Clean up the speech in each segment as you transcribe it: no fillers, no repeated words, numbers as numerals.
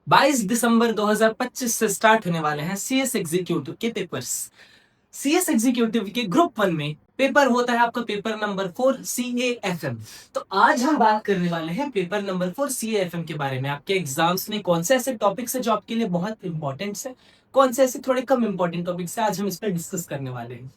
22 दिसंबर 2025 से स्टार्ट होने वाले हैं सीएस एग्जीक्यूटिव के पेपर्स। सीएस एग्जीक्यूटिव के ग्रुप 1 में पेपर होता है आपका पेपर नंबर 4 CAFM। तो आज हम बात करने वाले हैं पेपर नंबर 4 CAFM के बारे में। आपके एग्जाम्स में कौन से ऐसे टॉपिक्स है जो आपके लिए बहुत इंपॉर्टेंट है, कौन से ऐसे थोड़े कम इंपॉर्टेंट टॉपिक्स है, आज हम इस पर डिस्कस करने वाले हैं।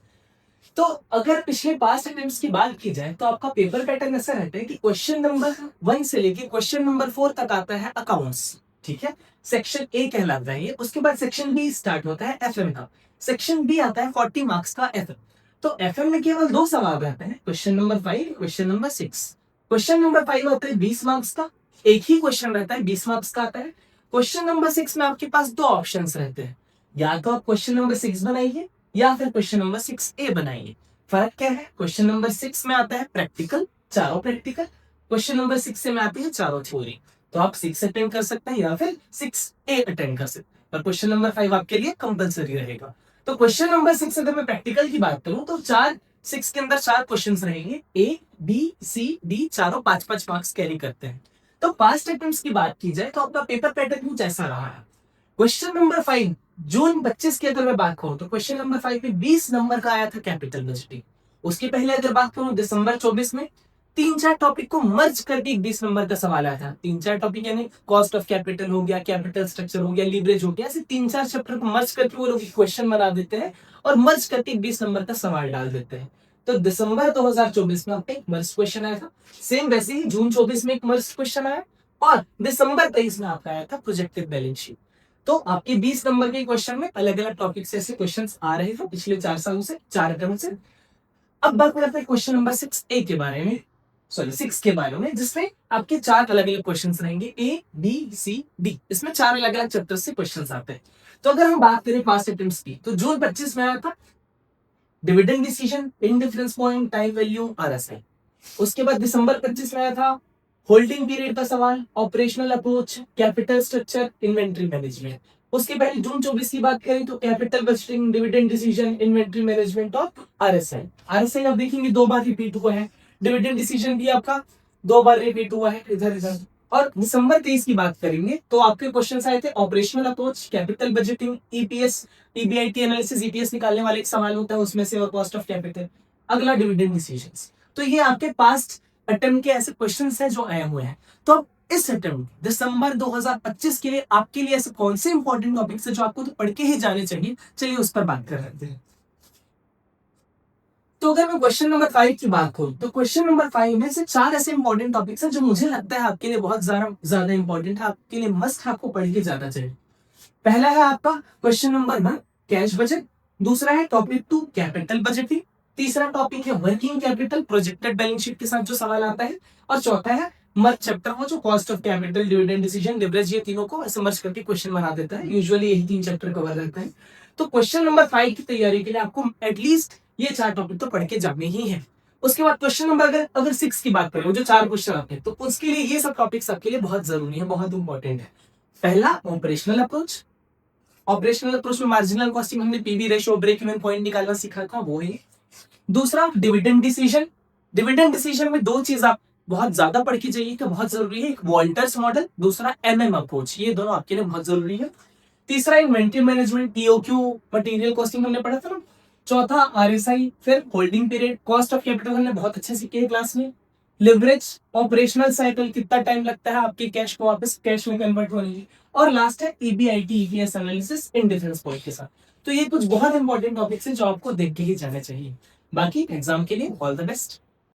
तो अगर पिछले पास्ट अटेम्प्ट्स की बात की जाए तो आपका पेपर पैटर्न ऐसा रहता है कि क्वेश्चन नंबर 1 से लेके क्वेश्चन नंबर 4 तक आता है अकाउंट्स, ठीक है, सेक्शन ए कहलाता है ये। उसके बाद सेक्शन बी स्टार्ट होता है एफएम का। सेक्शन बी आता है 40 मार्क्स का एफएम। तो एफएम में केवल दो सवाल रहते हैं, question number 5, question number 6। Question number 5 होता है 20 मार्क्स का, एक ही क्वेश्चन रहता है 20 मार्क्स का आता है। क्वेश्चन नंबर 6 में आपके पास दो ऑप्शंस रहते हैं, या तो आप क्वेश्चन नंबर 6 बनाइए या फिर क्वेश्चन नंबर 6A बनाइए। फर्क क्या है, क्वेश्चन नंबर 6 में आता है प्रैक्टिकल, चारों प्रैक्टिकल। क्वेश्चन नंबर 6 में आती है चारों थ्योरी। तो आप 6 अटेंड कर सकते हैं या फिर 6A अटेंड कर सकते हैं, पर क्वेश्चन नंबर 5 आपके लिए कंपलसरी रहेगा। तो क्वेश्चन नंबर 6 अगर मैं प्रैक्टिकल की बात करूं तो 6 के अंदर 4 क्वेश्चन रहेंगे, A B C D, चारों 5-5 मार्क्स कैरी करते हैं। तो पास्ट अटेम्प्ट्स की बात की जाए तो आपका पेपर पैटर्न कुछ ऐसा रहा है। क्वेश्चन नंबर 5 जून 25 की अगर मैं बात करूं तो क्वेश्चन नंबर 5 में 20 नंबर का आया था कैपिटल बजटिंग। उसके पहले अगर बात करूं दिसंबर 24 में 3-4 टॉपिक को मर्ज करके 20 नंबर का सवाल आया था। 3-4 टॉपिक यानी कॉस्ट ऑफ कैपिटल हो गया, कैपिटल स्ट्रक्चर हो गया, लीवरेज हो गया, ऐसे 3-4 चैप्टर को मर्ज करके वो लोग क्वेश्चन बना देते हैं और मर्ज करके 20 नंबर का सवाल डाल देते हैं। तो दिसंबर 2024 में आपका एक मर्ज क्वेश्चन आया था, सेम वैसे ही जून 24 में एक मर्ज क्वेश्चन आया, और दिसंबर 23 में आपका आया था प्रोजेक्टेड बैलेंस शीट। तो आपके 20 नंबर के क्वेश्चन में अलग अलग टॉपिक से ऐसे क्वेश्चंस आ रहे थे पिछले 4 सालों से, 4 अटेम्प्ट से। अब बात करते हैं क्वेश्चन नंबर 6A के बारे में, सॉरी 6 के बारे में, जिसमें आपके 4 अलग अलग क्वेश्चंस रहेंगे, A B C D। इसमें 4 अलग अलग चैप्टर से क्वेश्चंस आते हैं। तो अगर हम बात करें पास्ट अटेम्प्ट्स की तो जून 25 में आया था dividend decision, indifference point, time value, RSI। उसके बाद दिसंबर 25 में आया था होल्डिंग पीरियड का सवाल, operational approach, capital structure, inventory management. उसके पहले जून 24 की बात करें तो capital budgeting, dividend decision, inventory management और RSI। RSI आप देखेंगे 2 बार रिपीट हुआ है, डिविडेंड डिसीजन भी आपका 2 बार रिपीट हुआ है इधर इधर। और दिसंबर 23 की बात करेंगे तो आपके क्वेश्चन आए थे operational approach, capital budgeting, EPS, PBIT analysis, EPS निकालने वाले एक सवाल होता है उसमें से, और कॉस्ट ऑफ कैपिटल। अगला डिविडेंड डिसीजन। तो ये आपके पास्ट अटेम्प्ट के ऐसे क्वेश्चंस हैं जो आए हुए हैं। तो अब इस अटेम्प्ट दिसंबर 2025 के लिए आपके लिए ऐसे कौन से इंपॉर्टेंट टॉपिक्स है जो आपको तो पढ़ के ही जाने चाहिए, चलिए उस पर बात कर लेते हैं। तो अगर मैं क्वेश्चन नंबर 5 की बात करूं तो क्वेश्चन नंबर 5 में से 4 ऐसे इंपॉर्टेंट टॉपिक्स हैं जो मुझे लगता है आपके लिए बहुत ज्यादा इंपॉर्टेंट है, आपके लिए मस्ट आपको पढ़ के जाना चाहिए। पहला है आपका क्वेश्चन नंबर 1 कैश बजट, दूसरा है टॉपिक 2 कैपिटल बजटिंग, तीसरा टॉपिक है working capital projected balance sheet के साथ जो सवाल आता है, और चौथा है मर्ज चैप्टर वो जो cost of capital, dividend decision, leverage, ये तीनों को ऐसे मर्ज करके क्वेश्चन बना देता है। यूजुअली यही 3 चैप्टर कवर रहता है। तो क्वेश्चन नंबर 5 की तैयारी के लिए आपको एटलीस्ट ये 4 टॉपिक तो पढ़ के जाने ही है। उसके बाद क्वेश्चन नंबर अगर 6 की बात करें जो 4 क्वेश्चन आते हैं तो उसके लिए ये सब टॉपिक्स आपके लिए बहुत जरूरी है, बहुत इंपॉर्टेंट है। पहला ऑपरेशनल अप्रोच, ऑपरेशनल अप्रोच में मार्जिनल कॉस्टिंग हमने PV ratio break even point निकालना सीखा था, वो है। दूसरा डिविडेंड डिसीजन, डिविडेंड डिसीजन में 2 चीज आप बहुत ज्यादा पढ़ के जाइए कि बहुत जरूरी है, एक वॉल्टर्स मॉडल, दूसरा MM अप्रोच, ये दोनों आपके लिए बहुत जरूरी है। तीसरा inventory management, TOQ material costing हमने पढ़ा था ना। चौथा RSI, फिर holding period, cost of capital हमने बहुत अच्छे से किया क्लास में। लिवरेज, ऑपरेशनल साइकिल, कितना टाइम लगता है आपके कैश को वापस कैश में कन्वर्ट होने की, और लास्ट है EBIT EPS analysis in difference point के साथ। तो ये कुछ बहुत इंपॉर्टेंट टॉपिक्स हैं जो आपको देख के ही जाने चाहिए। बाकी एग्जाम के लिए ऑल द बेस्ट।